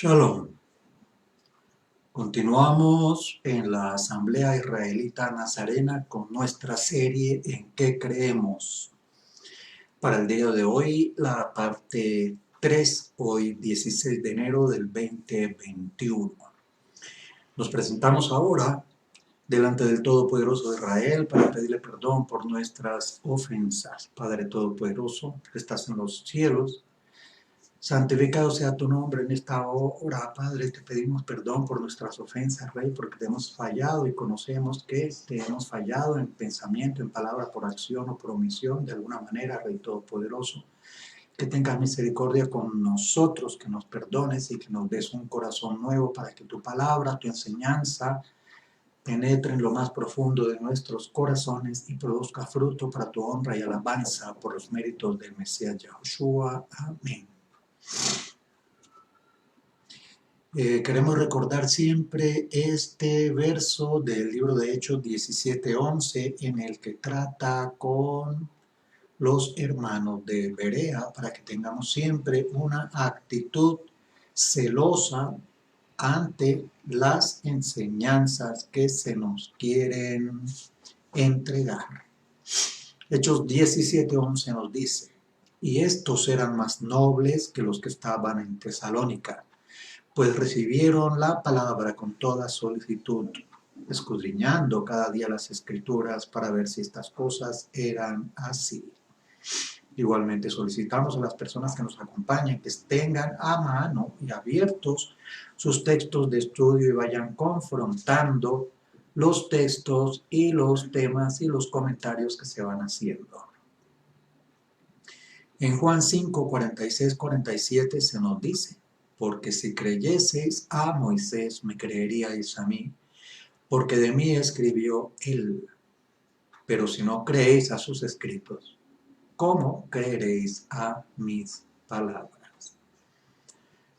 Shalom. Continuamos en la Asamblea Israelita Nazarena con nuestra serie ¿En qué creemos? Para el día de hoy, la parte 3, hoy 16 de enero del 2021. Nos presentamos ahora delante del Todopoderoso de Israel para pedirle perdón por nuestras ofensas. Padre Todopoderoso, que estás en los cielos, santificado sea tu nombre en esta hora, Padre. Te pedimos perdón por nuestras ofensas, Rey, porque te hemos fallado y conocemos que te hemos fallado en pensamiento, en palabra, por acción o por omisión, de alguna manera, Rey Todopoderoso. Que tengas misericordia con nosotros, que nos perdones y que nos des un corazón nuevo para que tu palabra, tu enseñanza, penetre en lo más profundo de nuestros corazones y produzca fruto para tu honra y alabanza por los méritos del Mesías Yahushua. Amén. Queremos recordar siempre este verso del libro de Hechos 17:11 en el que trata con los hermanos de Berea para que tengamos siempre una actitud celosa ante las enseñanzas que se nos quieren entregar. Hechos 17:11 nos dice: y estos eran más nobles que los que estaban en Tesalónica, pues recibieron la palabra con toda solicitud, escudriñando cada día las Escrituras para ver si estas cosas eran así. Igualmente solicitamos a las personas que nos acompañen que tengan a mano y abiertos sus textos de estudio y vayan confrontando los textos y los temas y los comentarios que se van haciendo. En Juan 5, 46, 47 se nos dice: porque si creyeseis a Moisés, me creeríais a mí, porque de mí escribió él. Pero si no creéis a sus escritos, ¿cómo creeréis a mis palabras?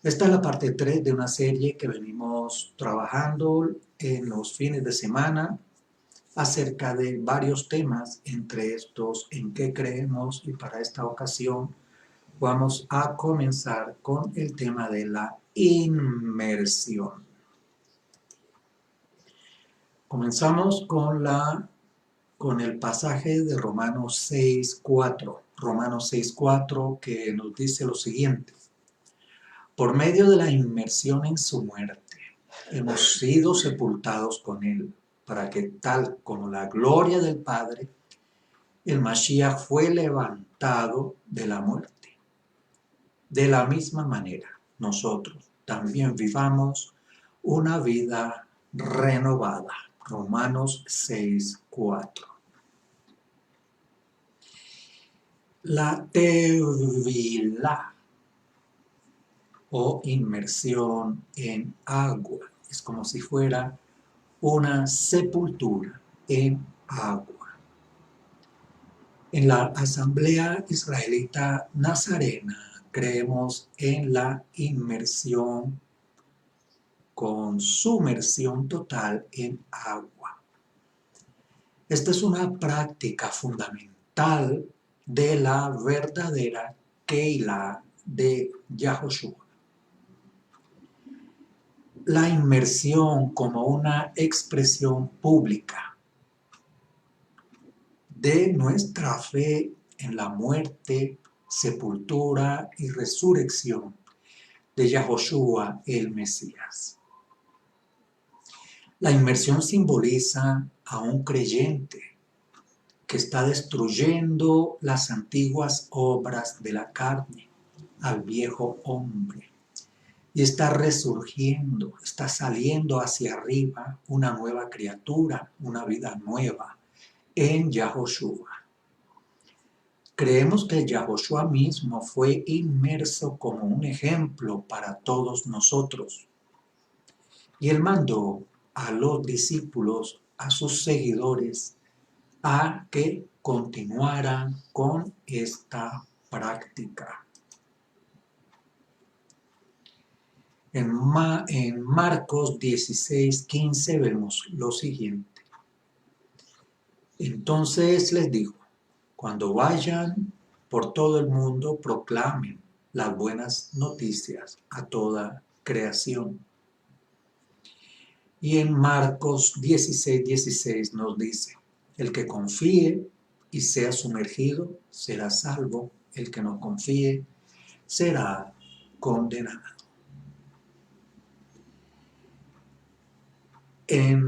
Esta es la parte 3 de una serie que venimos trabajando en los fines de semana acerca de varios temas, entre estos en qué creemos, y para esta ocasión vamos a comenzar con el tema de la inmersión. Comenzamos con el pasaje de Romanos 6:4. Romanos 6:4, que nos dice lo siguiente: por medio de la inmersión en su muerte, hemos sido sepultados con él, para que tal como la gloria del Padre, el Mashiach fue levantado de la muerte. De la misma manera, nosotros también vivamos una vida renovada. Romanos 6:4. La tevilá o inmersión en agua es como si fuera una sepultura en agua. En la Asamblea Israelita Nazarena creemos en la inmersión con sumersión total en agua. Esta es una práctica fundamental de la verdadera Keilah de Yahushua. La inmersión como una expresión pública de nuestra fe en la muerte, sepultura y resurrección de Yahoshua el Mesías. La inmersión simboliza a un creyente que está destruyendo las antiguas obras de la carne, al viejo hombre, y está resurgiendo, está saliendo hacia arriba una nueva criatura, una vida nueva en Yahoshua. Creemos que Yahoshua mismo fue inmerso como un ejemplo para todos nosotros. Y él mandó a los discípulos, a sus seguidores, a que continuaran con esta práctica. En Marcos 16:15 vemos lo siguiente. Entonces les dijo, cuando vayan por todo el mundo, proclamen las buenas noticias a toda creación. Y en Marcos 16:16 nos dice, el que confíe y sea sumergido será salvo, el que no confíe será condenado. En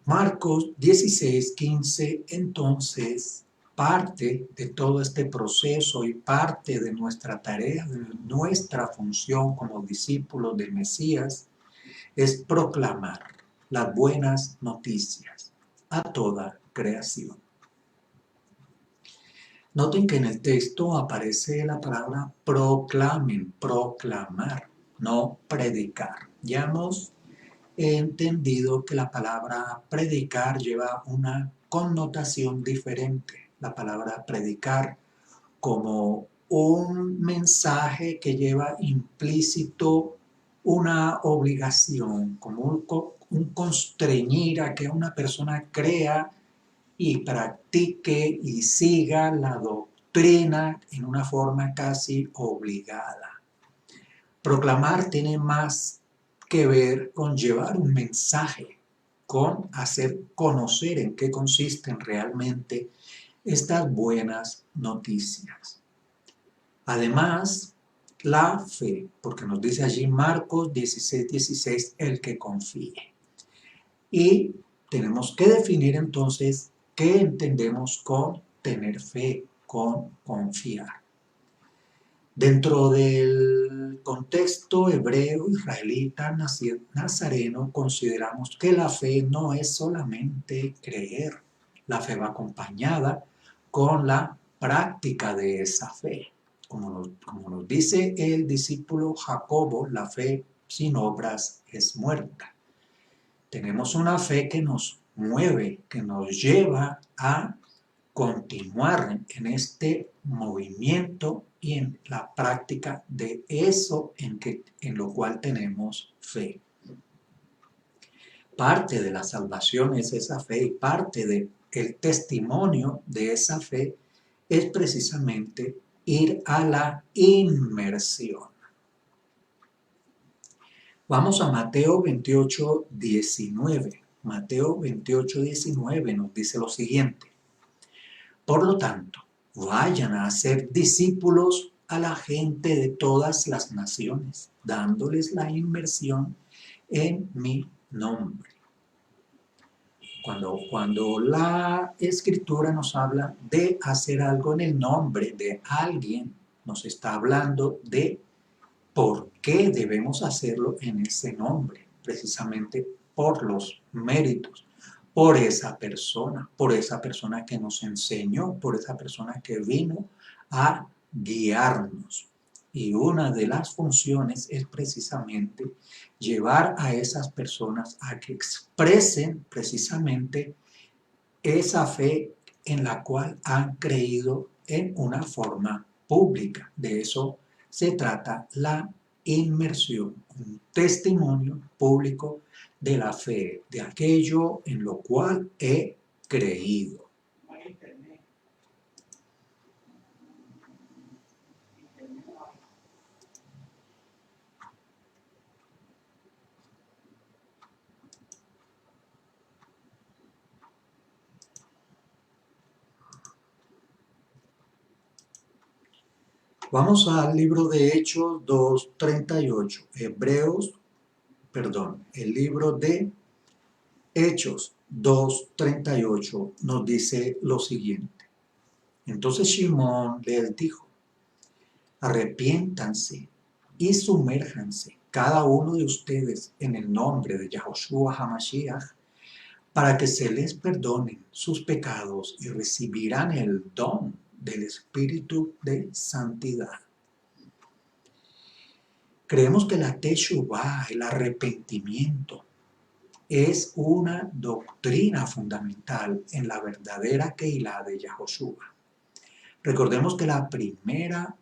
Marcos 16:15, entonces, parte de todo este proceso y parte de nuestra tarea, de nuestra función como discípulos del Mesías, es proclamar las buenas noticias a toda creación. Noten que en el texto aparece la palabra proclamen, proclamar, no predicar. Ya hemos entendido que la palabra predicar lleva una connotación diferente. La palabra predicar como un mensaje que lleva implícito una obligación, como un constreñir a que una persona crea y practique y siga la doctrina en una forma casi obligada. Proclamar tiene más que ver con llevar un mensaje, con hacer conocer en qué consisten realmente estas buenas noticias. Además, la fe, porque nos dice allí Marcos 16:16, el que confíe. Y tenemos que definir entonces qué entendemos con tener fe, con confiar. Dentro del contexto hebreo, israelita, nazareno, consideramos que la fe no es solamente creer. La fe va acompañada con la práctica de esa fe. Como nos dice el discípulo Jacobo, la fe sin obras es muerta. Tenemos una fe que nos mueve, que nos lleva a continuar en este movimiento y en la práctica de eso en lo cual tenemos fe. Parte de la salvación es esa fe y parte del testimonio de esa fe es precisamente ir a la inmersión. Vamos a Mateo 28:19. Mateo 28:19 nos dice lo siguiente. Por lo tanto, vayan a hacer discípulos a la gente de todas las naciones, dándoles la inmersión en mi nombre. Cuando la Escritura nos habla de hacer algo en el nombre de alguien, nos está hablando de por qué debemos hacerlo en ese nombre, precisamente por los méritos, por esa persona que nos enseñó, por esa persona que vino a guiarnos. Y una de las funciones es precisamente llevar a esas personas a que expresen precisamente esa fe en la cual han creído en una forma pública. De eso se trata la inmersión, un testimonio público de la fe, de aquello en lo cual he creído. Vamos al libro de Hechos 2:38. El libro de Hechos 2:38 nos dice lo siguiente. Entonces Simón les dijo, arrepiéntanse y sumérjanse cada uno de ustedes en el nombre de Yahoshua HaMashiach para que se les perdonen sus pecados y recibirán el don del Espíritu de Santidad. Creemos que la Teshuvah, el arrepentimiento, es una doctrina fundamental en la verdadera Keilah de Yahoshua. Recordemos que la primera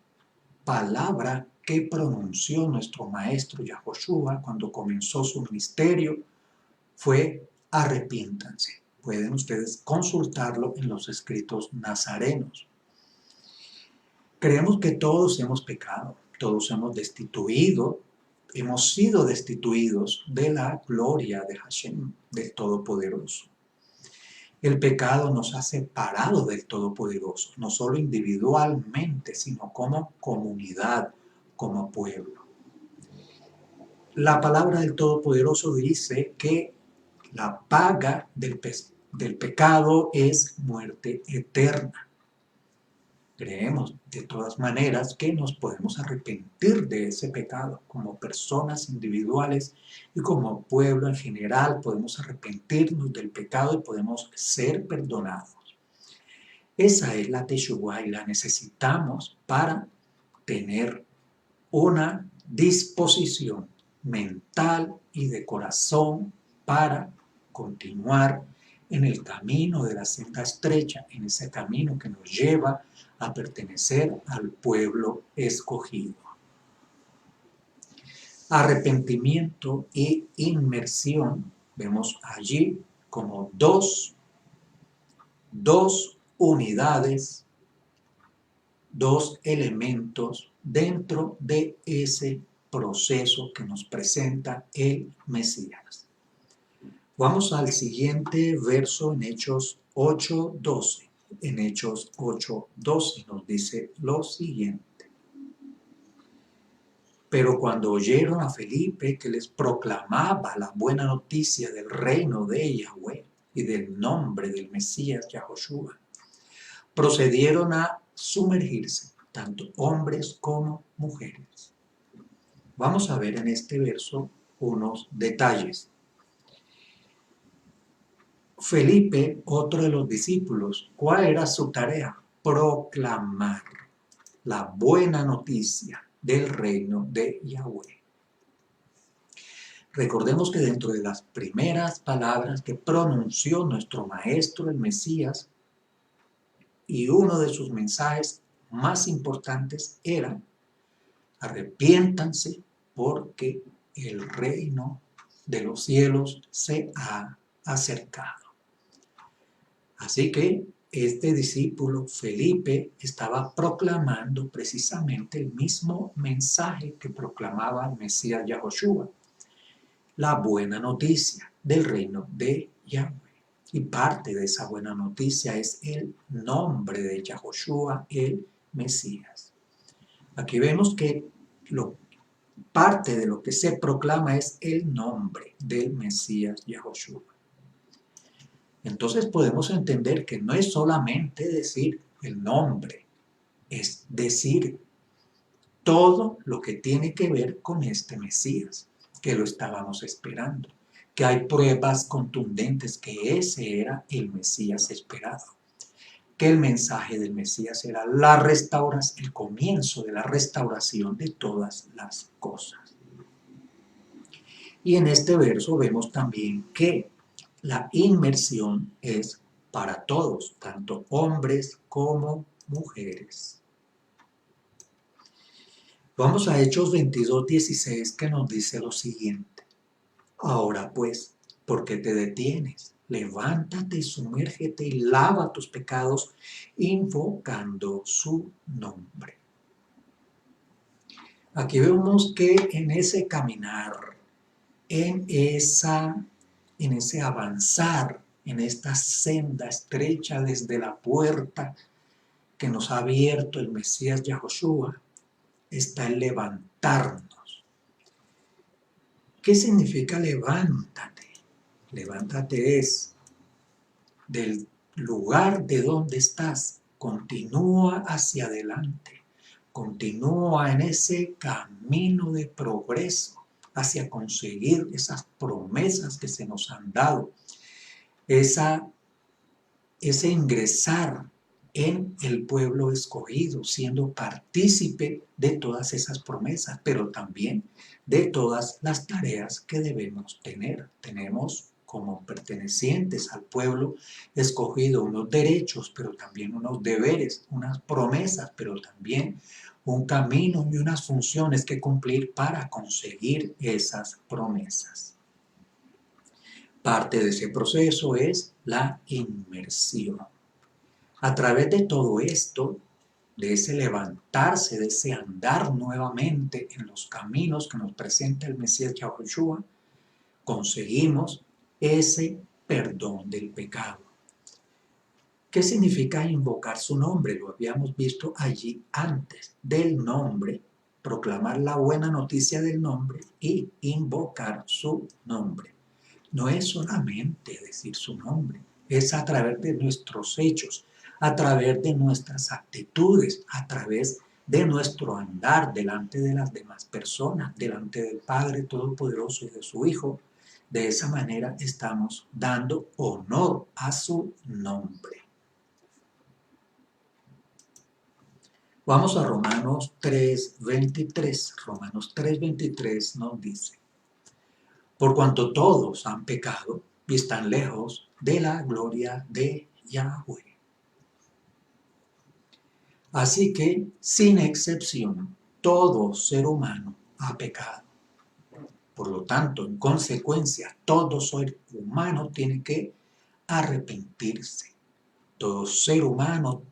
palabra que pronunció nuestro maestro Yahoshua cuando comenzó su ministerio fue arrepiéntanse. Pueden ustedes consultarlo en los escritos nazarenos. Creemos que todos hemos pecado, todos hemos sido destituidos de la gloria de Hashem, del Todopoderoso. El pecado nos ha separado del Todopoderoso, no solo individualmente, sino como comunidad, como pueblo. La palabra del Todopoderoso dice que la paga del pecado es muerte eterna. Creemos de todas maneras que nos podemos arrepentir de ese pecado como personas individuales y como pueblo en general podemos arrepentirnos del pecado y podemos ser perdonados. Esa es la Teshuvah y la necesitamos para tener una disposición mental y de corazón para continuar en el camino de la senda estrecha, en ese camino que nos lleva a pertenecer al pueblo escogido. Arrepentimiento e inmersión vemos allí como dos unidades, dos elementos dentro de ese proceso que nos presenta el Mesías. Vamos al siguiente verso en Hechos 8:12. En Hechos 8:12 nos dice lo siguiente. Pero cuando oyeron a Felipe que les proclamaba la buena noticia del reino de Yahweh y del nombre del Mesías Yahoshua, procedieron a sumergirse, tanto hombres como mujeres. Vamos a ver en este verso unos detalles. Felipe, otro de los discípulos, ¿cuál era su tarea? Proclamar la buena noticia del reino de Yahweh. Recordemos que dentro de las primeras palabras que pronunció nuestro maestro el Mesías, y uno de sus mensajes más importantes era: arrepiéntanse porque el reino de los cielos se ha acercado. Así que este discípulo Felipe estaba proclamando precisamente el mismo mensaje que proclamaba el Mesías Yahoshua, la buena noticia del reino de Yahweh. Y parte de esa buena noticia es el nombre de Yahoshua, el Mesías. Aquí vemos que parte de lo que se proclama es el nombre del Mesías Yahoshua. Entonces podemos entender que no es solamente decir el nombre, es decir todo lo que tiene que ver con este Mesías, que lo estábamos esperando, que hay pruebas contundentes que ese era el Mesías esperado, que el mensaje del Mesías era el comienzo de la restauración de todas las cosas. Y en este verso vemos también que la inmersión es para todos, tanto hombres como mujeres. Vamos a Hechos 22:16, que nos dice lo siguiente. Ahora pues, ¿por qué te detienes? Levántate, sumérgete y lava tus pecados invocando su nombre. Aquí vemos que en ese caminar, en ese avanzar, en esta senda estrecha desde la puerta que nos ha abierto el Mesías Yahoshua, está el levantarnos. ¿Qué significa levántate? Levántate es del lugar de donde estás, continúa hacia adelante, continúa en ese camino de progreso hacia conseguir esas promesas que se nos han dado, ese ingresar en el pueblo escogido, siendo partícipe de todas esas promesas, pero también de todas las tareas que debemos tener. Tenemos como pertenecientes al pueblo escogido unos derechos, pero también unos deberes, unas promesas, pero también un camino y unas funciones que cumplir para conseguir esas promesas. Parte de ese proceso es la inmersión. A través de todo esto, de ese levantarse, de ese andar nuevamente en los caminos que nos presenta el Mesías Yahushua, conseguimos ese perdón del pecado. ¿Qué significa invocar su nombre? Lo habíamos visto allí antes. Del nombre, proclamar la buena noticia del nombre y invocar su nombre. No es solamente decir su nombre, es a través de nuestros hechos, a través de nuestras actitudes, a través de nuestro andar delante de las demás personas, delante del Padre Todopoderoso y de su Hijo. De esa manera estamos dando honor a su nombre. Vamos a Romanos 3:23. Romanos 3:23 nos dice: por cuanto todos han pecado y están lejos de la gloria de Yahweh. Así que, sin excepción, todo ser humano ha pecado. Por lo tanto, en consecuencia, todo ser humano tiene que arrepentirse. Todo ser humano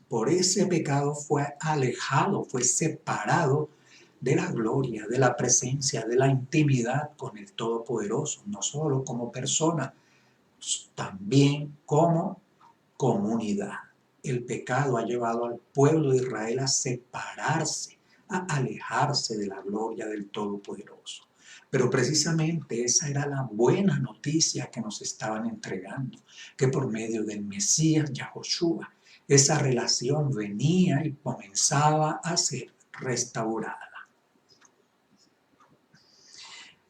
por ese pecado fue alejado, fue separado de la gloria, de la presencia, de la intimidad con el Todopoderoso, no solo como persona, también como comunidad. El pecado ha llevado al pueblo de Israel a separarse, a alejarse de la gloria del Todopoderoso. Pero precisamente esa era la buena noticia que nos estaban entregando, que por medio del Mesías Yahushua, esa relación venía y comenzaba a ser restaurada.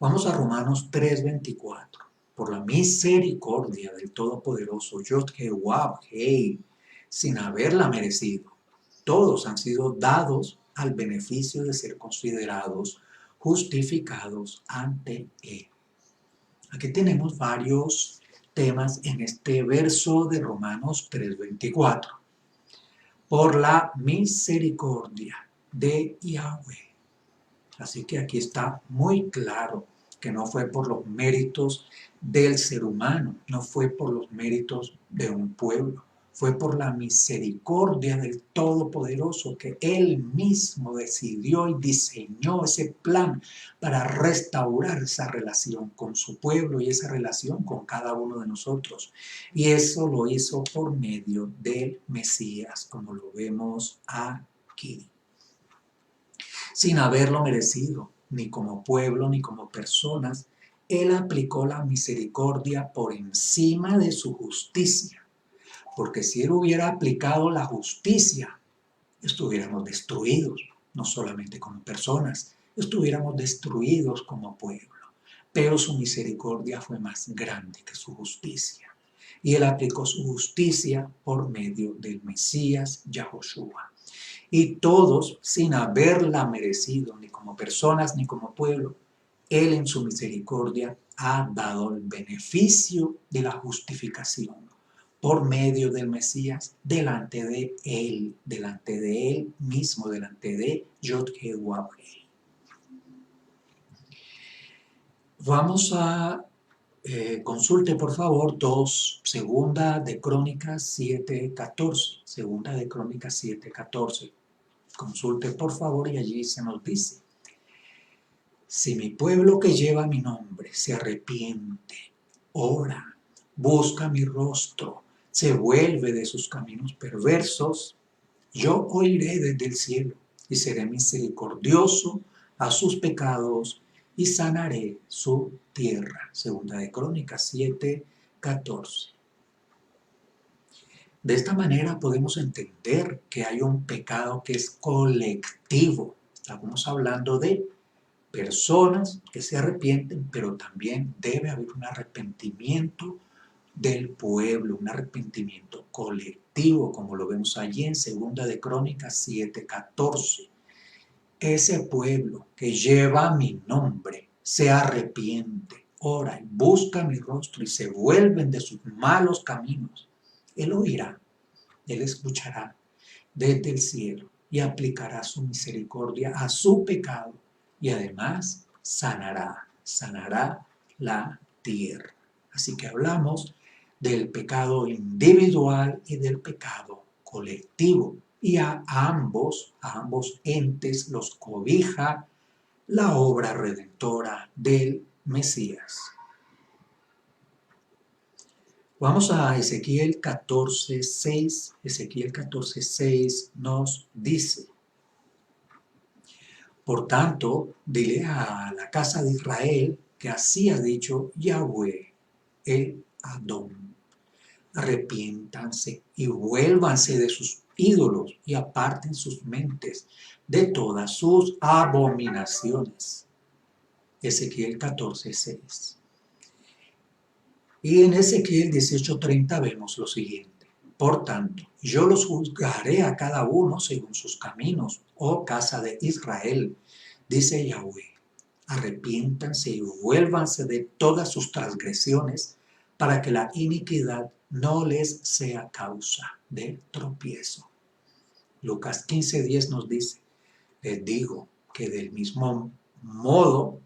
Vamos a Romanos 3:24. Por la misericordia del Todopoderoso, Yod-Heh-Wav-Heh, sin haberla merecido, todos han sido dados al beneficio de ser considerados justificados ante Él. Aquí tenemos varios temas en este verso de Romanos 3:24. Por la misericordia de Yahweh. Así que aquí está muy claro que no fue por los méritos del ser humano, no fue por los méritos de un pueblo, fue por la misericordia del Todopoderoso que Él mismo decidió y diseñó ese plan para restaurar esa relación con su pueblo y esa relación con cada uno de nosotros. Y eso lo hizo por medio del Mesías, como lo vemos aquí. Sin haberlo merecido, ni como pueblo ni como personas, Él aplicó la misericordia por encima de su justicia, porque si Él hubiera aplicado la justicia, estuviéramos destruidos, no solamente como personas, estuviéramos destruidos como pueblo, pero su misericordia fue más grande que su justicia. Y Él aplicó su justicia por medio del Mesías Yahushua. Y todos, sin haberla merecido, ni como personas ni como pueblo, Él en su misericordia ha dado el beneficio de la justificación por medio del Mesías delante de Él mismo, delante de Yod-Heh-Wav-Heh. Vamos a consulte por favor Segunda de Crónicas 7:14. Segunda de Crónicas 7:14. Consulte por favor y allí se nos dice: si mi pueblo que lleva mi nombre se arrepiente, ora, busca mi rostro, se vuelve de sus caminos perversos, yo oiré desde el cielo, y seré misericordioso a sus pecados y sanaré su tierra. Segunda de Crónicas 7:14. De esta manera podemos entender que hay un pecado que es colectivo. Estamos hablando de personas que se arrepienten, pero también debe haber un arrepentimiento del pueblo, un arrepentimiento colectivo, como lo vemos allí en Segunda de Crónicas 7:14. Ese pueblo que lleva mi nombre se arrepiente, ora y busca mi rostro y se vuelven de sus malos caminos. Él oirá, él escuchará desde el cielo y aplicará su misericordia a su pecado y además sanará la tierra. Así que hablamos del pecado individual y del pecado colectivo. Y a ambos entes los cobija la obra redentora del Mesías. Vamos a Ezequiel 14:6. Ezequiel 14:6 nos dice: Por tanto, dile a la casa de Israel que así ha dicho Yahweh, el Adón. Arrepiéntanse y vuélvanse de sus ídolos y aparten sus mentes de todas sus abominaciones. Ezequiel 14:6. Y en Ezequiel 18:30 vemos lo siguiente: Por tanto, yo los juzgaré a cada uno según sus caminos, oh casa de Israel, dice Yahweh. Arrepiéntanse y vuélvanse de todas sus transgresiones, para que la iniquidad no les sea causa de tropiezo. Lucas 15:10 nos dice: les digo que del mismo modo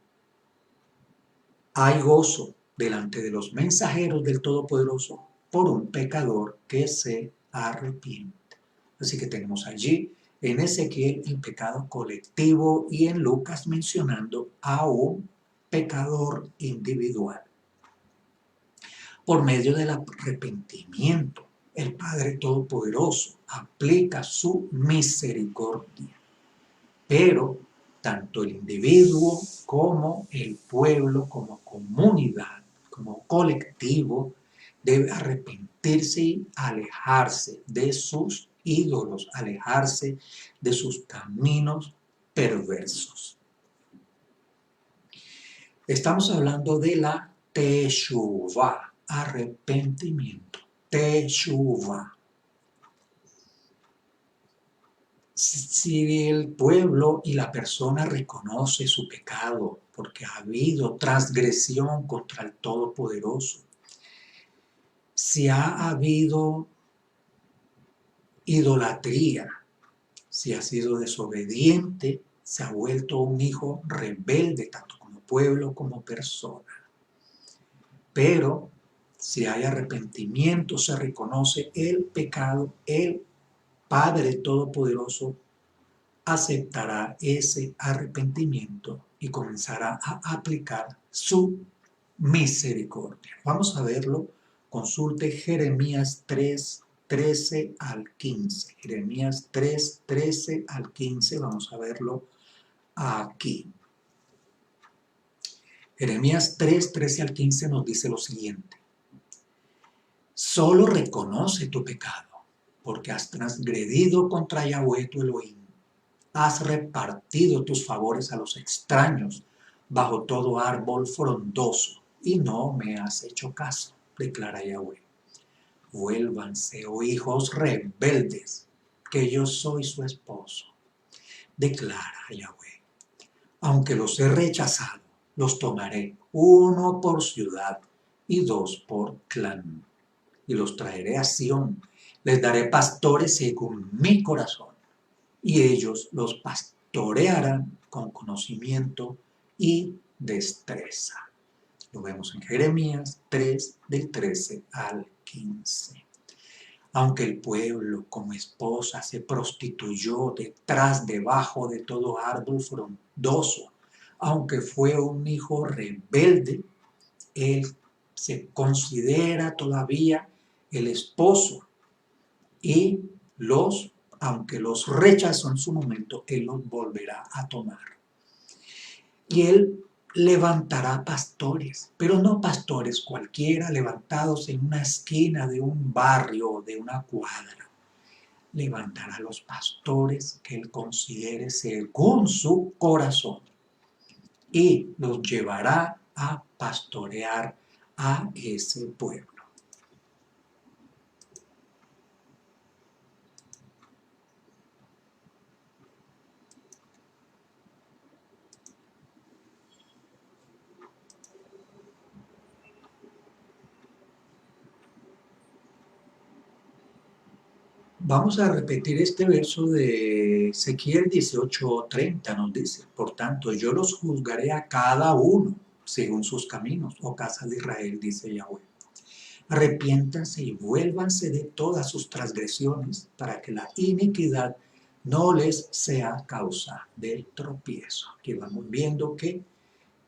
hay gozo delante de los mensajeros del Todopoderoso por un pecador que se arrepiente. Así que tenemos allí en Ezequiel el pecado colectivo y en Lucas mencionando a un pecador individual. Por medio del arrepentimiento, el Padre Todopoderoso aplica su misericordia. Pero tanto el individuo como el pueblo, como comunidad, como colectivo, debe arrepentirse y alejarse de sus ídolos, alejarse de sus caminos perversos. Estamos hablando de la teshuvah, arrepentimiento, teshuvah. Si el pueblo y la persona reconoce su pecado porque ha habido transgresión contra el Todopoderoso, si ha habido idolatría, si ha sido desobediente, se ha vuelto un hijo rebelde tanto como pueblo como persona. Pero si hay arrepentimiento, se reconoce el pecado, el Padre Todopoderoso aceptará ese arrepentimiento y comenzará a aplicar su misericordia. Vamos a verlo. Consulte Jeremías 3:13 al 15. Jeremías 3:13 al 15. Vamos a verlo aquí. Jeremías 3:13 al 15 nos dice lo siguiente: solo reconoce tu pecado, porque has transgredido contra Yahweh tu Elohim. Has repartido tus favores a los extraños bajo todo árbol frondoso y no me has hecho caso, declara Yahweh. Vuélvanse, oh hijos rebeldes, que yo soy su esposo, declara Yahweh. Aunque los he rechazado, los tomaré, uno por ciudad y dos por clan, y los traeré a Sión. Les daré pastores según mi corazón, y ellos los pastorearán con conocimiento y destreza. Lo vemos en Jeremías 3, del 13 al 15. Aunque el pueblo como esposa se prostituyó debajo de todo árbol frondoso, aunque fue un hijo rebelde, él se considera todavía el esposo y los aunque los rechazó en su momento, Él los volverá a tomar. Y Él levantará pastores, pero no pastores cualquiera levantados en una esquina de un barrio o de una cuadra. Levantará los pastores que Él considere según su corazón y los llevará a pastorear a ese pueblo. Vamos a repetir este verso de Ezequiel 18:30, nos dice: por tanto, yo los juzgaré a cada uno según sus caminos, oh casa de Israel, dice Yahweh. Arrepiéntanse y vuélvanse de todas sus transgresiones, para que la iniquidad no les sea causa de tropiezo. Aquí vamos viendo que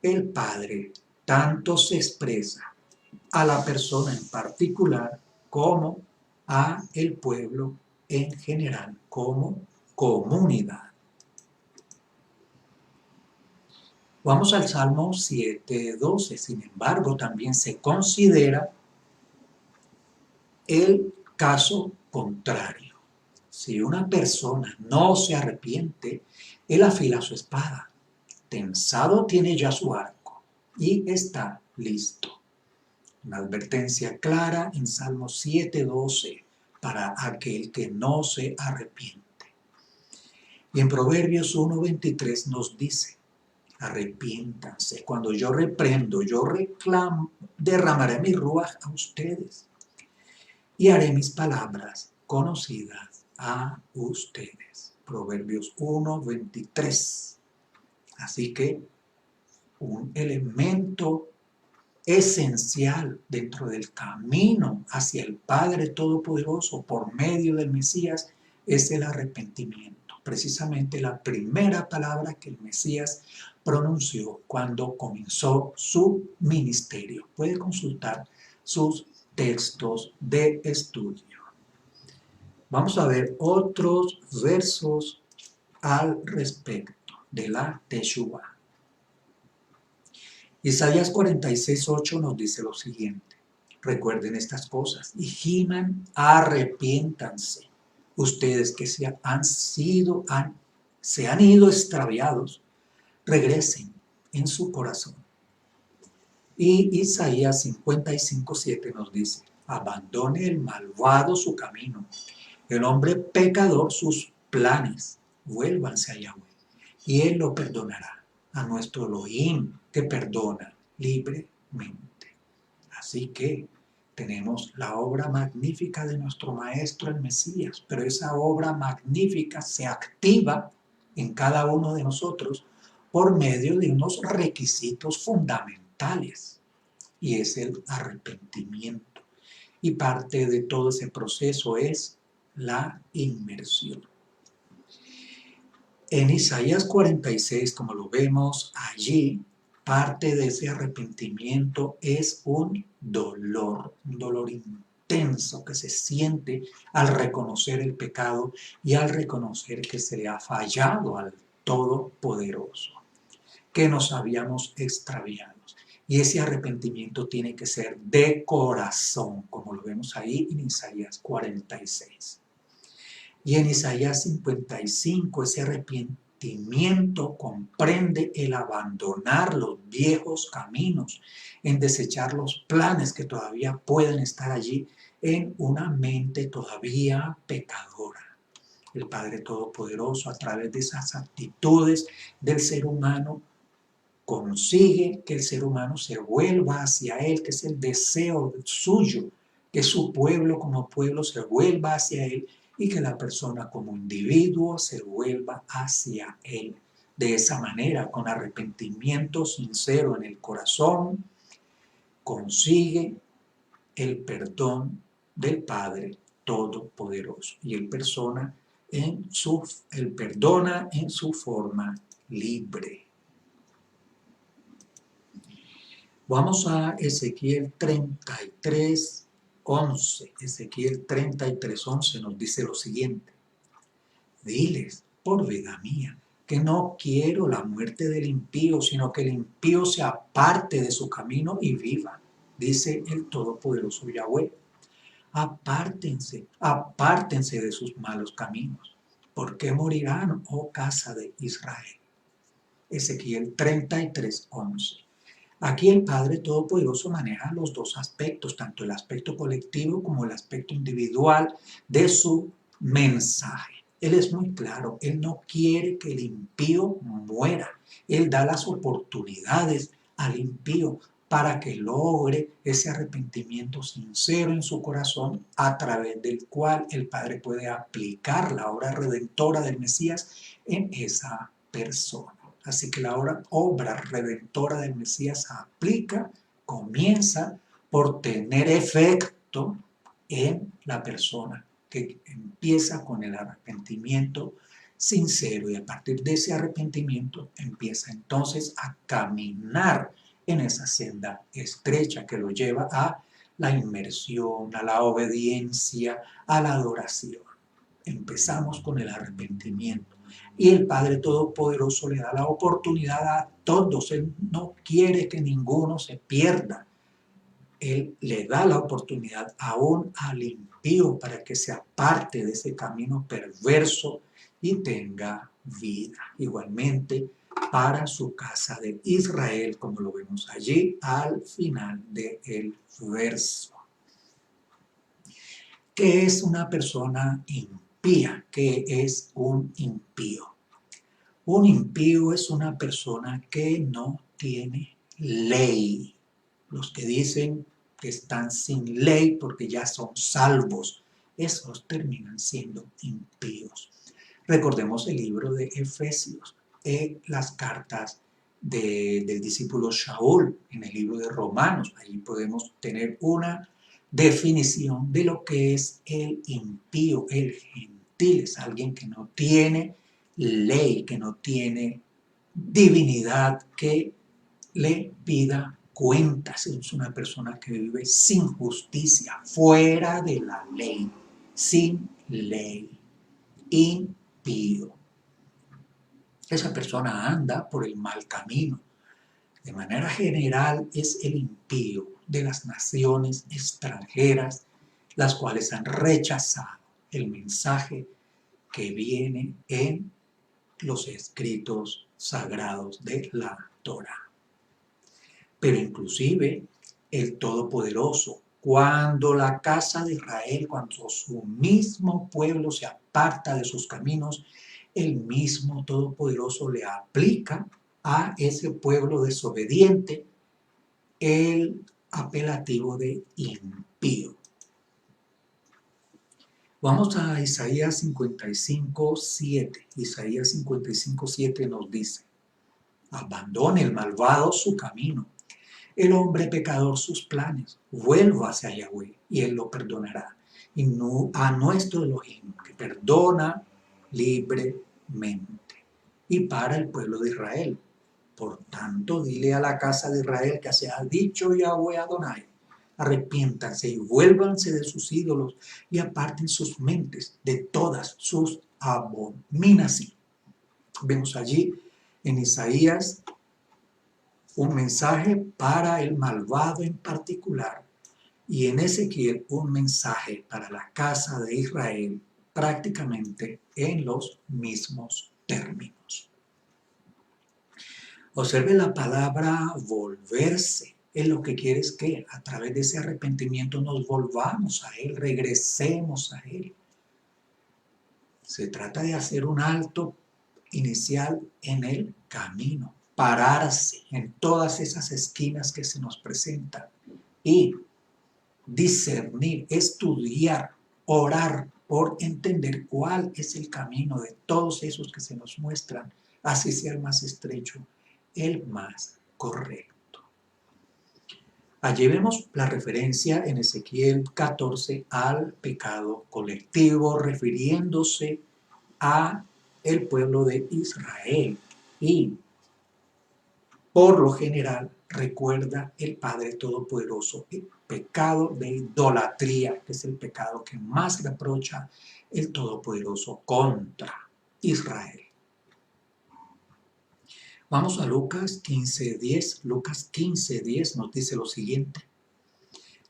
el Padre tanto se expresa a la persona en particular como a el pueblo en general, como comunidad. Vamos al Salmo 7:12. Sin embargo, también se considera el caso contrario. Si una persona no se arrepiente, él afila su espada, tensado tiene ya su arco y está listo. Una advertencia clara en Salmo 7:12 para aquel que no se arrepiente. Y en Proverbios 1:23 nos dice: arrepiéntanse. Cuando yo reprendo, yo reclamo, derramaré mi ruaj a ustedes y haré mis palabras conocidas a ustedes. Proverbios 1:23. Así que un elemento esencial dentro del camino hacia el Padre Todopoderoso por medio del Mesías es el arrepentimiento. Precisamente la primera palabra que el Mesías pronunció cuando comenzó su ministerio. Puede consultar sus textos de estudio. Vamos a ver otros versos al respecto de la Teshuvah. Isaías 46:8 nos dice lo siguiente: recuerden estas cosas y giman, arrepiéntanse, ustedes que se han ido extraviados, regresen en su corazón. Y Isaías 55:7 nos dice: abandone el malvado su camino, el hombre pecador sus planes, vuélvanse a Yahweh y Él lo perdonará, a nuestro Elohim que perdona libremente. Así que tenemos la obra magnífica de nuestro Maestro el Mesías, pero esa obra magnífica se activa en cada uno de nosotros por medio de unos requisitos fundamentales, y es el arrepentimiento. Y parte de todo ese proceso es la inmersión. En Isaías 46, como lo vemos allí, parte de ese arrepentimiento es un dolor intenso que se siente al reconocer el pecado y al reconocer que se le ha fallado al Todopoderoso, que nos habíamos extraviado. Y ese arrepentimiento tiene que ser de corazón, como lo vemos ahí en Isaías 46. Y en Isaías 55, ese arrepentimiento comprende el abandonar los viejos caminos, en desechar los planes que todavía pueden estar allí en una mente todavía pecadora. El Padre Todopoderoso, a través de esas actitudes del ser humano, consigue que el ser humano se vuelva hacia Él, que es el deseo suyo, que su pueblo como pueblo se vuelva hacia Él y que la persona como individuo se vuelva hacia Él. De esa manera, con arrepentimiento sincero en el corazón, consigue el perdón del Padre Todopoderoso. Y Él perdona en su forma libre. Vamos a Ezequiel 33:11. Ezequiel 33:11 nos dice lo siguiente: Diles, por vida mía, que no quiero la muerte del impío, sino que el impío se aparte de su camino y viva, dice el Todopoderoso Yahweh. Apártense, apártense de sus malos caminos. ¿Por qué morirán, oh casa de Israel? Ezequiel 33:11. Aquí el Padre Todopoderoso maneja los dos aspectos, tanto el aspecto colectivo como el aspecto individual de su mensaje. Él es muy claro, Él no quiere que el impío muera. Él da las oportunidades al impío para que logre ese arrepentimiento sincero en su corazón, a través del cual el Padre puede aplicar la obra redentora del Mesías en esa persona. Así que la obra redentora del Mesías aplica, comienza por tener efecto en la persona, que empieza con el arrepentimiento sincero, y a partir de ese arrepentimiento empieza entonces a caminar en esa senda estrecha que lo lleva a la inmersión, a la obediencia, a la adoración. Empezamos con el arrepentimiento y el Padre Todopoderoso le da la oportunidad a todos. Él no quiere que ninguno se pierda. Él le da la oportunidad aún al impío para que se aparte de ese camino perverso y tenga vida. Igualmente para su casa de Israel, como lo vemos allí al final del verso. ¿Qué es una persona impía? ¿Qué es un impío? Un impío es una persona que no tiene ley. Los que dicen que están sin ley porque ya son salvos, esos terminan siendo impíos. Recordemos el libro de Efesios, las cartas del discípulo Shaul, en el libro de Romanos. Allí podemos tener una definición de lo que es el impío, el gentil. Es alguien que no tiene ley, que no tiene divinidad, que le pida cuentas. Es una persona que vive sin justicia, fuera de la ley, sin ley, impío. Esa persona anda por el mal camino. De manera general es el impío de las naciones extranjeras, las cuales han rechazado el mensaje que viene en los escritos sagrados de la Torá. Pero inclusive el Todopoderoso, cuando la casa de Israel, cuando su mismo pueblo se aparta de sus caminos, el mismo Todopoderoso le aplica a ese pueblo desobediente el apelativo de impío. Vamos a Isaías 55:7. Isaías 55:7 nos dice: abandone el malvado su camino, el hombre pecador sus planes, vuelva hacia Yahweh y Él lo perdonará. Y no a nuestro Elohim, que perdona libremente. Y para el pueblo de Israel: por tanto, dile a la casa de Israel que se ha dicho Yahweh Adonai: arrepiéntanse y vuélvanse de sus ídolos y aparten sus mentes de todas sus abominaciones. Vemos allí en Isaías un mensaje para el malvado en particular, y en Ezequiel un mensaje para la casa de Israel, prácticamente en los mismos términos. Observe la palabra volverse. Es lo que quiere es que a través de ese arrepentimiento nos volvamos a Él, regresemos a Él. Se trata de hacer un alto inicial en el camino, pararse en todas esas esquinas que se nos presentan y discernir, estudiar, orar por entender cuál es el camino de todos esos que se nos muestran, así sea el más estrecho, el más correcto. Allí vemos la referencia en Ezequiel 14 al pecado colectivo, refiriéndose a el pueblo de Israel, y por lo general recuerda el Padre Todopoderoso el pecado de idolatría, que es el pecado que más reprocha el Todopoderoso contra Israel. Vamos a Lucas 15:10. Lucas 15:10 nos dice lo siguiente.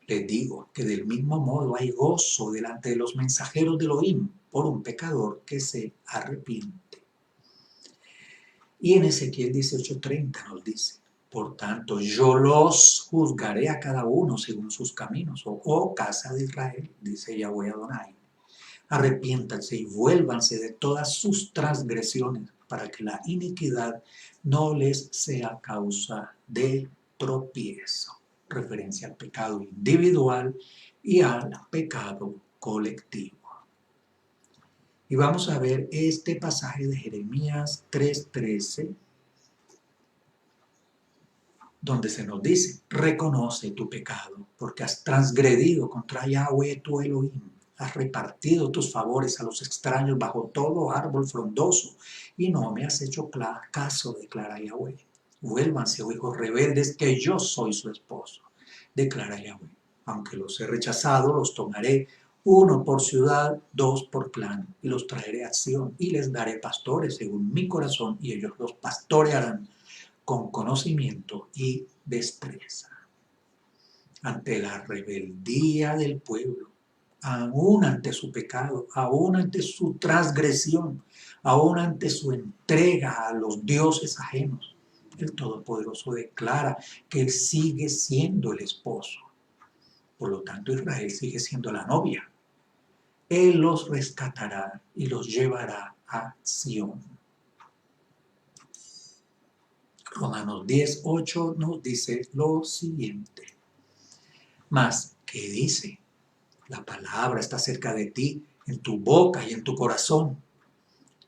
Les digo que del mismo modo hay gozo delante de los mensajeros de Elohim por un pecador que se arrepiente. Y en Ezequiel 18:30 nos dice, por tanto, yo los juzgaré a cada uno según sus caminos. Oh casa de Israel, dice Yahweh Adonai, arrepiéntanse y vuélvanse de todas sus transgresiones para que la iniquidad no les sea causa de tropiezo. Referencia al pecado individual y al pecado colectivo. Y vamos a ver este pasaje de Jeremías 3:13, donde se nos dice, reconoce tu pecado, porque has transgredido contra Yahweh tu Elohim, has repartido tus favores a los extraños bajo todo árbol frondoso, y no me has hecho caso, declara Yahweh. Vuélvanse, oh hijos rebeldes, que yo soy su esposo, declara Yahweh. Aunque los he rechazado, los tomaré, uno por ciudad, dos por clan, y los traeré a Sión, y les daré pastores según mi corazón, y ellos los pastorearán con conocimiento y destreza. Ante la rebeldía del pueblo, aún ante su pecado, aún ante su transgresión, aún ante su entrega a los dioses ajenos, el Todopoderoso declara que Él sigue siendo el esposo. Por lo tanto, Israel sigue siendo la novia. Él los rescatará y los llevará a Sión. Romanos 10:8 nos dice lo siguiente. Mas, ¿qué dice? La palabra está cerca de ti, en tu boca y en tu corazón.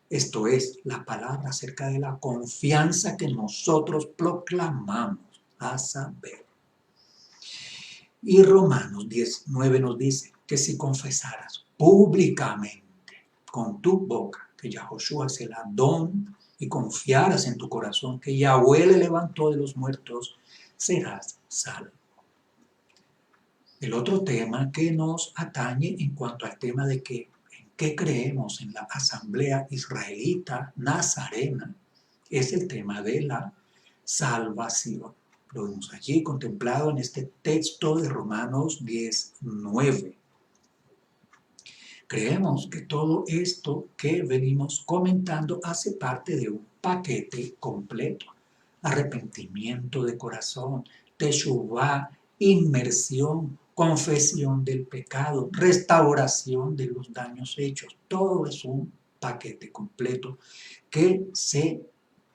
Esto es, la palabra acerca de la confianza que nosotros proclamamos, a saber. Y Romanos 10:9 nos dice que si confesaras públicamente con tu boca que Yahoshua es el Adón y confiaras en tu corazón que Yahweh le levantó de los muertos, serás salvo. El otro tema que nos atañe en cuanto al tema de que en qué creemos en la Asamblea Israelita Nazarena es el tema de la salvación. Lo vemos allí contemplado en este texto de Romanos 10:9. Creemos que todo esto que venimos comentando hace parte de un paquete completo. Arrepentimiento de corazón, teshuvá, inmersión, confesión del pecado, restauración de los daños hechos. Todo es un paquete completo que se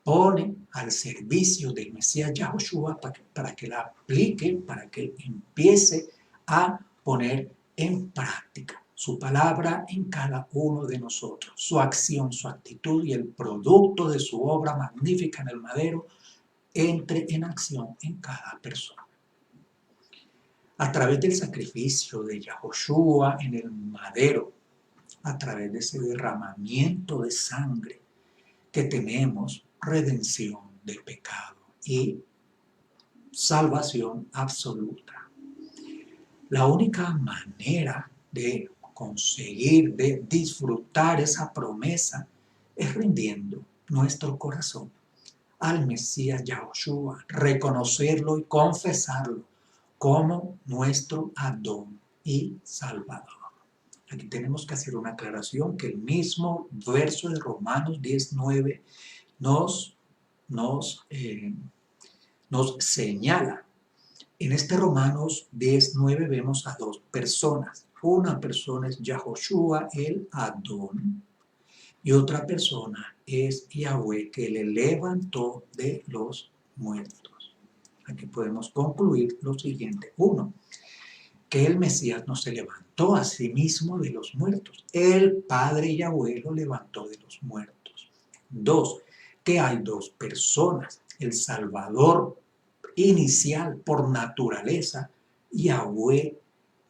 pone al servicio del Mesías Yahoshua para que la aplique, para que empiece a poner en práctica su palabra en cada uno de nosotros, su acción, su actitud y el producto de su obra magnífica en el madero entre en acción en cada persona. A través del sacrificio de Yahoshua en el madero, a través de ese derramamiento de sangre que tenemos, redención del pecado y salvación absoluta. La única manera de conseguir, de disfrutar esa promesa es rindiendo nuestro corazón al Mesías Yahoshua, reconocerlo y confesarlo como nuestro Adón y Salvador. Aquí tenemos que hacer una aclaración que el mismo verso de Romanos 10:9 nos señala. En este Romanos 10:9 vemos a dos personas. Una persona es Yahoshua el Adón y otra persona es Yahweh que le levantó de los muertos. Aquí podemos concluir lo siguiente. Uno, que el Mesías no se levantó a sí mismo de los muertos. El Padre Yahweh lo levantó de los muertos. Dos, que hay dos personas. El Salvador inicial por naturaleza, Yahweh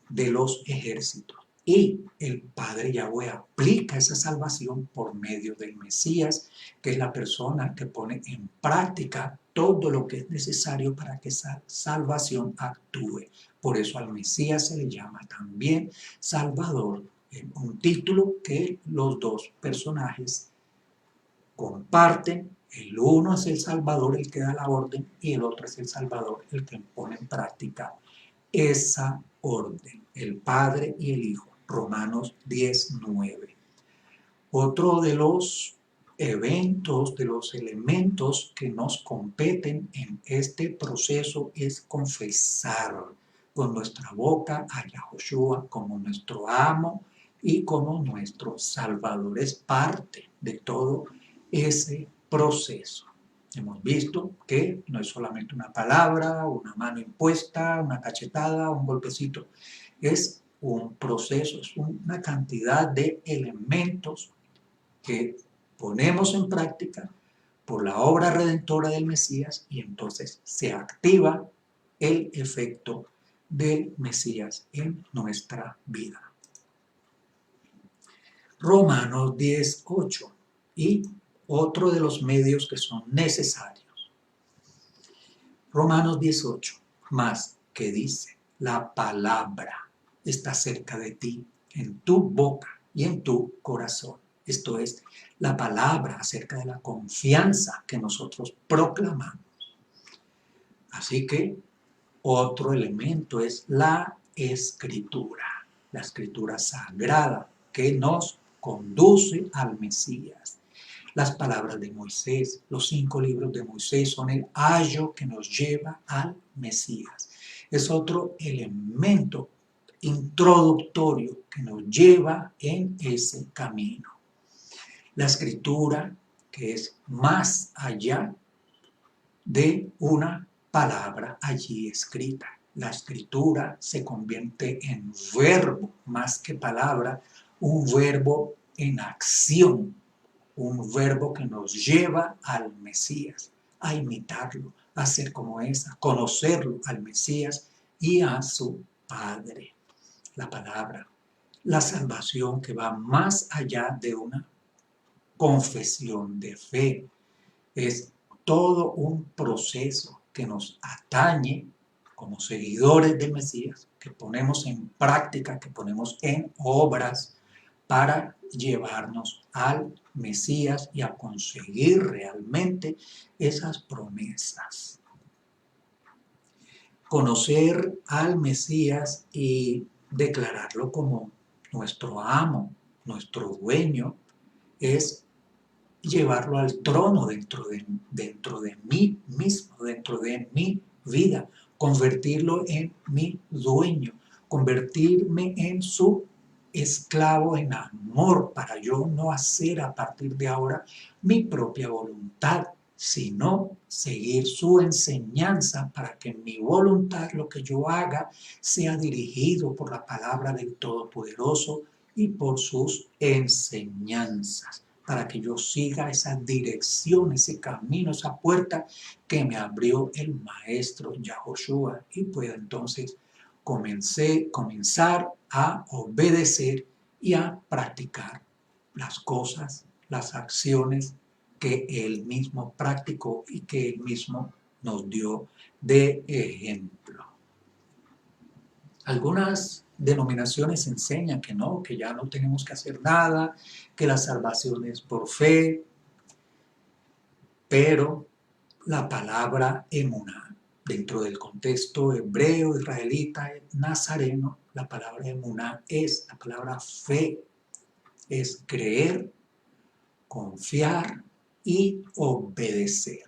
de los ejércitos. Y el Padre Yahweh aplica esa salvación por medio del Mesías, que es la persona que pone en práctica todo lo que es necesario para que esa salvación actúe. Por eso al Mesías se le llama también Salvador, un título que los dos personajes comparten. El uno es el Salvador, el que da la orden, y el otro es el Salvador, el que pone en práctica esa orden, el Padre y el Hijo. Romanos 10:9. Otro de los eventos, de los elementos que nos competen en este proceso es confesar con nuestra boca a Yahushua como nuestro amo y como nuestro Salvador. Es parte de todo ese proceso. Hemos visto que no es solamente una palabra, una mano impuesta, una cachetada, un golpecito. Es un proceso, es una cantidad de elementos que ponemos en práctica por la obra redentora del Mesías y entonces se activa el efecto del Mesías en nuestra vida. Romanos 10:8 y otro de los medios que son necesarios. Romanos 10:8, más que dice, la palabra está cerca de ti, en tu boca y en tu corazón. Esto es la palabra acerca de la confianza que nosotros proclamamos. Así que otro elemento es la escritura sagrada que nos conduce al Mesías. Las palabras de Moisés, los 5 libros de Moisés son el ayo que nos lleva al Mesías. Es otro elemento introductorio que nos lleva en ese camino. La escritura, que es más allá de una palabra allí escrita. La escritura se convierte en verbo más que palabra, un verbo en acción, un verbo que nos lleva al Mesías, a imitarlo, a ser como es, a conocerlo al Mesías y a su Padre. La palabra, la salvación que va más allá de una confesión de fe, es todo un proceso que nos atañe como seguidores del Mesías, que ponemos en práctica, que ponemos en obras para llevarnos al Mesías y a conseguir realmente esas promesas. Conocer al Mesías y declararlo como nuestro amo, nuestro dueño, es llevarlo al trono dentro de mí mismo, dentro de mi vida, convertirlo en mi dueño, convertirme en su esclavo en amor, para yo no hacer a partir de ahora mi propia voluntad, sino seguir su enseñanza para que mi voluntad, lo que yo haga, sea dirigido por la palabra del Todopoderoso y por sus enseñanzas, para que yo siga esa dirección, ese camino, esa puerta que me abrió el Maestro Yahushua, y pueda entonces comenzar a obedecer y a practicar las cosas, las acciones que Él mismo practicó y que Él mismo nos dio de ejemplo. Algunas denominaciones enseñan que no, que ya no tenemos que hacer nada, que la salvación es por fe, pero la palabra emuná, dentro del contexto hebreo, israelita, nazareno, la palabra emuná es la palabra fe, es creer, confiar y obedecer.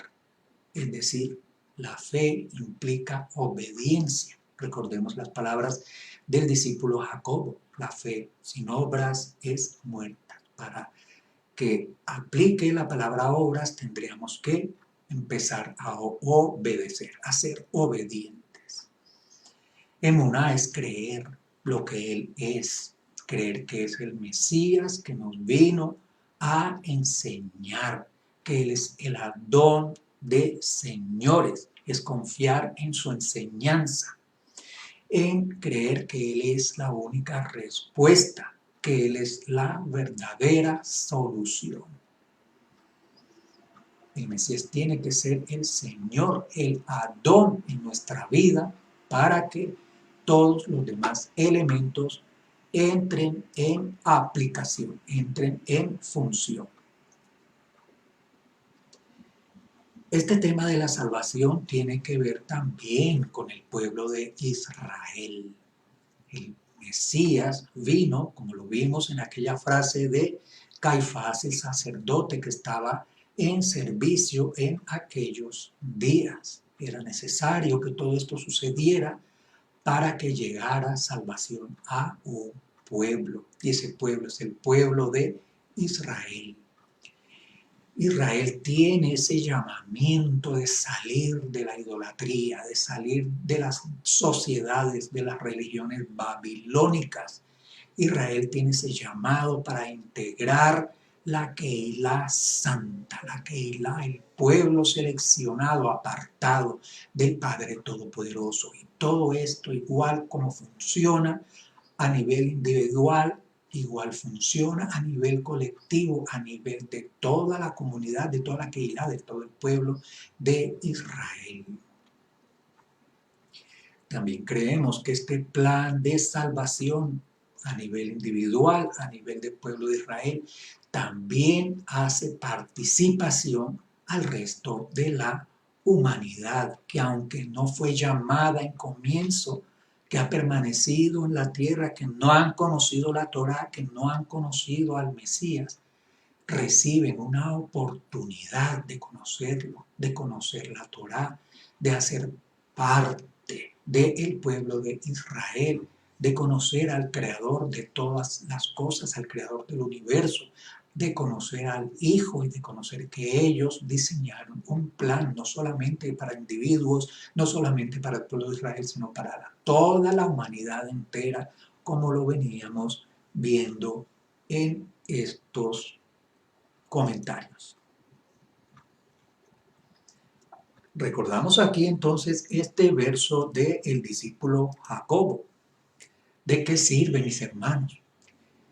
Es decir, la fe implica obediencia. Recordemos las palabras del discípulo Jacobo: la fe sin obras es muerta. Para que aplique la palabra obras, tendríamos que empezar a obedecer, a ser obedientes. Emuná es creer lo que Él es, creer que es el Mesías que nos vino a enseñar, que Él es el Adón de señores, es confiar en su enseñanza, en creer que Él es la única respuesta, que Él es la verdadera solución. El Mesías tiene que ser el Señor, el Adón en nuestra vida, para que todos los demás elementos entren en aplicación, entren en función. Este tema de la salvación tiene que ver también con el pueblo de Israel. El Mesías vino, como lo vimos en aquella frase de Caifás, el sacerdote que estaba en servicio en aquellos días. Era necesario que todo esto sucediera para que llegara salvación a un pueblo. Y ese pueblo es el pueblo de Israel. Israel tiene ese llamamiento de salir de la idolatría, de salir de las sociedades, de las religiones babilónicas. Israel tiene ese llamado para integrar la Keilah santa, la Keilah, el pueblo seleccionado, apartado del Padre Todopoderoso. Y todo esto igual como funciona a nivel individual, igual funciona a nivel colectivo, a nivel de toda la comunidad, de toda la Keilah, de todo el pueblo de Israel. También creemos que este plan de salvación a nivel individual, a nivel del pueblo de Israel, también hace participación al resto de la humanidad, que aunque no fue llamada en comienzo, que ha permanecido en la tierra, que no han conocido la Torá, que no han conocido al Mesías, reciben una oportunidad de conocerlo, de conocer la Torá, de hacer parte del pueblo de Israel, de conocer al Creador de todas las cosas, al Creador del universo, de conocer al Hijo y de conocer que ellos diseñaron un plan no solamente para individuos, no solamente para el pueblo de Israel, sino para toda la humanidad entera, como lo veníamos viendo en estos comentarios. Recordamos aquí entonces este verso del discípulo Jacobo. ¿De qué sirve, mis hermanos,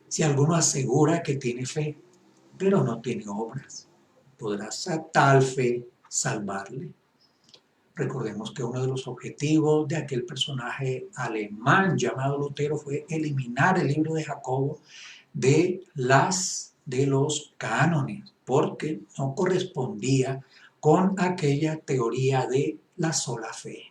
si alguno asegura que tiene fe, pero no tiene obras? ¿Podrá tal fe salvarle? Recordemos que uno de los objetivos de aquel personaje alemán llamado Lutero fue eliminar el libro de Jacobo de los cánones, porque no correspondía con aquella teoría de la sola fe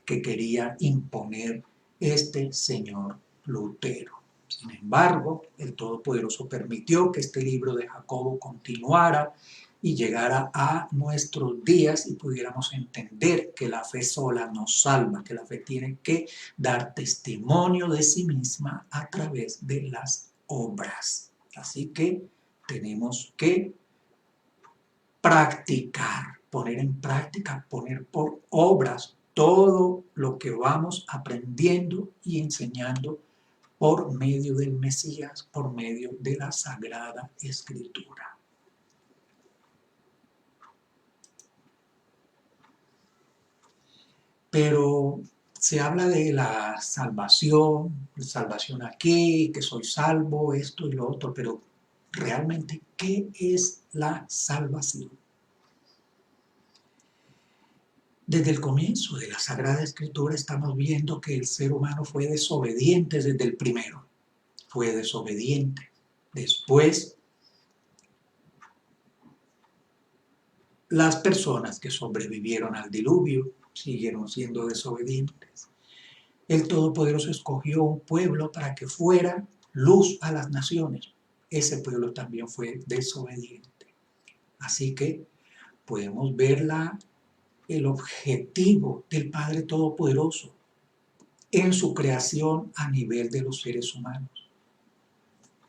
que quería imponer este señor Lutero. Sin embargo, el Todopoderoso permitió que este libro de Jacobo continuara y llegara a nuestros días y pudiéramos entender que la fe sola nos salva, que la fe tiene que dar testimonio de sí misma a través de las obras. Así que tenemos que practicar, poner en práctica, poner por obras todo lo que vamos aprendiendo y enseñando por medio del Mesías, por medio de la Sagrada Escritura. Pero se habla de la salvación aquí, que soy salvo, esto y lo otro, pero realmente, ¿qué es la salvación? Desde el comienzo de la Sagrada Escritura estamos viendo que el ser humano fue desobediente desde el primero. Fue desobediente. Después, las personas que sobrevivieron al diluvio siguieron siendo desobedientes. El Todopoderoso escogió un pueblo para que fuera luz a las naciones. Ese pueblo también fue desobediente. Así que podemos ver el objetivo del Padre Todopoderoso en su creación a nivel de los seres humanos.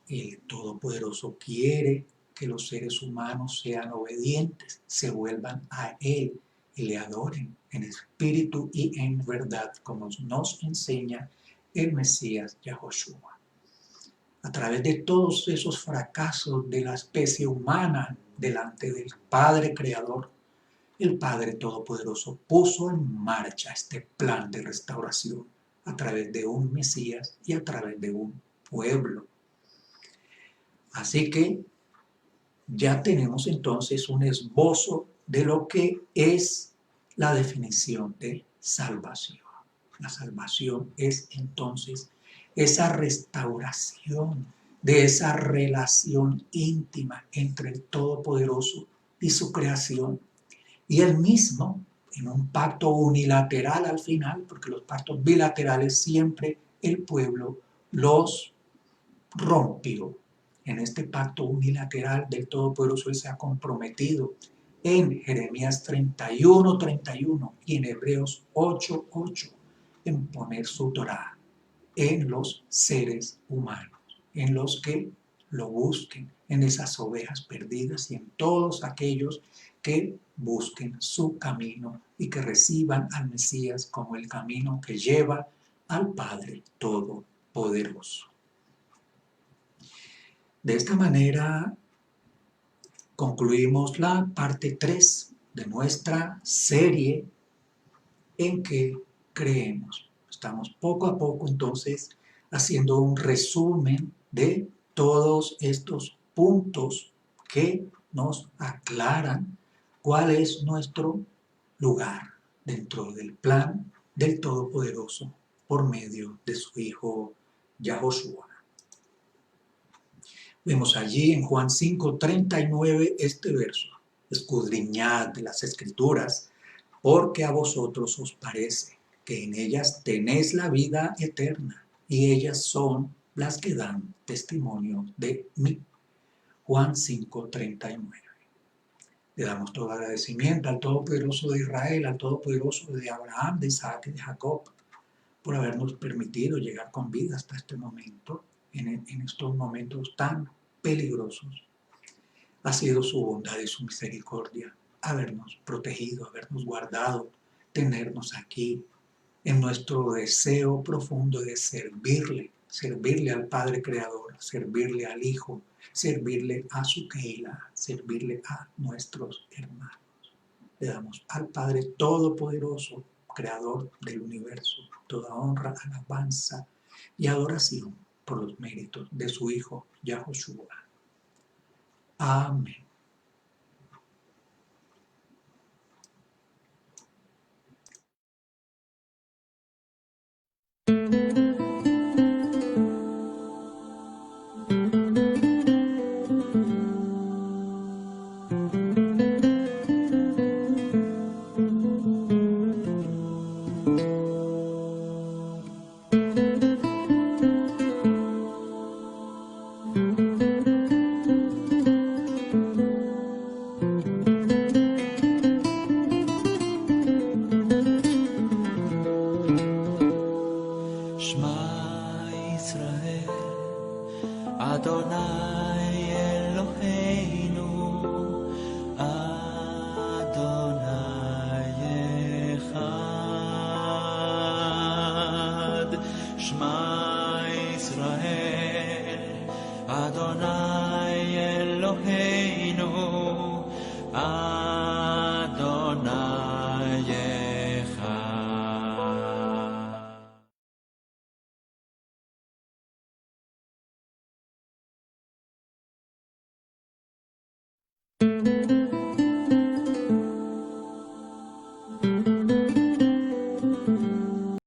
El Todopoderoso quiere que los seres humanos sean obedientes, se vuelvan a Él y le adoren en espíritu y en verdad, como nos enseña el Mesías Yahoshua. A través de todos esos fracasos de la especie humana delante del Padre Creador, el Padre Todopoderoso puso en marcha este plan de restauración a través de un Mesías y a través de un pueblo. Así que ya tenemos entonces un esbozo de lo que es la definición de salvación. La salvación es entonces esa restauración de esa relación íntima entre el Todopoderoso y su creación. Y él mismo, en un pacto unilateral al final, porque los pactos bilaterales siempre el pueblo los rompió. En este pacto unilateral del Todopoderoso él se ha comprometido en Jeremías 31:31 y en Hebreos 8:8 en poner su Torá en los seres humanos, en los que lo busquen, en esas ovejas perdidas y en todos aquellos que busquen su camino y que reciban al Mesías como el camino que lleva al Padre Todopoderoso. De esta manera concluimos la parte 3 de nuestra serie en que creemos. Estamos poco a poco entonces haciendo un resumen de todos estos puntos que nos aclaran cuál es nuestro lugar dentro del plan del Todopoderoso por medio de su Hijo Yahoshua. Vemos allí en Juan 5:39 este verso: escudriñad de las Escrituras, porque a vosotros os parece que en ellas tenéis la vida eterna, y ellas son las que dan testimonio de mí. Juan 5:39. Le damos todo agradecimiento al Todopoderoso de Israel, al Todopoderoso de Abraham, de Isaac y de Jacob, por habernos permitido llegar con vida hasta este momento, en estos momentos tan peligrosos. Ha sido su bondad y su misericordia habernos protegido, habernos guardado, tenernos aquí en nuestro deseo profundo de servirle al Padre Creador, servirle al Hijo, servirle a su Keila, servirle a nuestros hermanos. Le damos al Padre Todopoderoso, Creador del universo, toda honra, alabanza y adoración por los méritos de su Hijo Yahoshua. Amén. Adonai